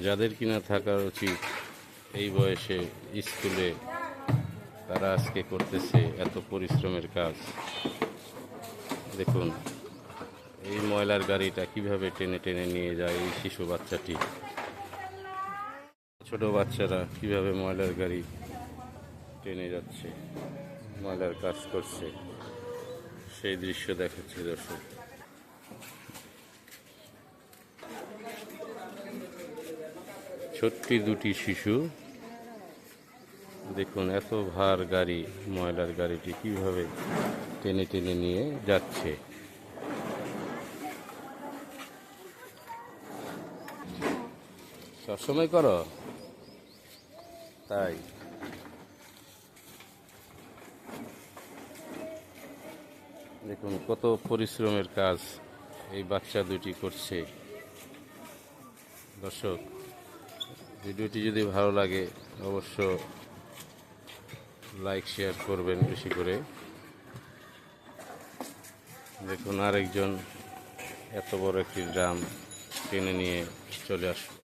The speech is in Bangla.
যাদের কিনা থাকা উচিত এই বয়সে স্কুলে, তারা আজকে করতেছে এত পরিশ্রমের কাজ। দেখুন এই ময়লার গাড়িটা কিভাবে টেনে টেনে নিয়ে যায় এই শিশু বাচ্চাটি। ছোট বাচ্চারা কিভাবে ময়লার গাড়ি টেনে যাচ্ছে, ময়লার কাজ করছে, সেই দৃশ্য দেখাচ্ছে দর্শক। ছোট্ট দুটি শিশু, দেখুন এত ভার গাড়ি, ময়লার গাড়িটি কিভাবে টেনে টেনে নিয়ে যাচ্ছে। সবসময় করো তাই? দেখুন কত পরিশ্রমের কাজ এই বাচ্চা দুটি করছে। দর্শক, ভিডিওটি যদি ভালো লাগে অবশ্য লাইক শেয়ার করবেন বেশি করে। দেখুন আরেকজন এত বড় একটি ড্রাম টেনে নিয়ে চলে আসলো।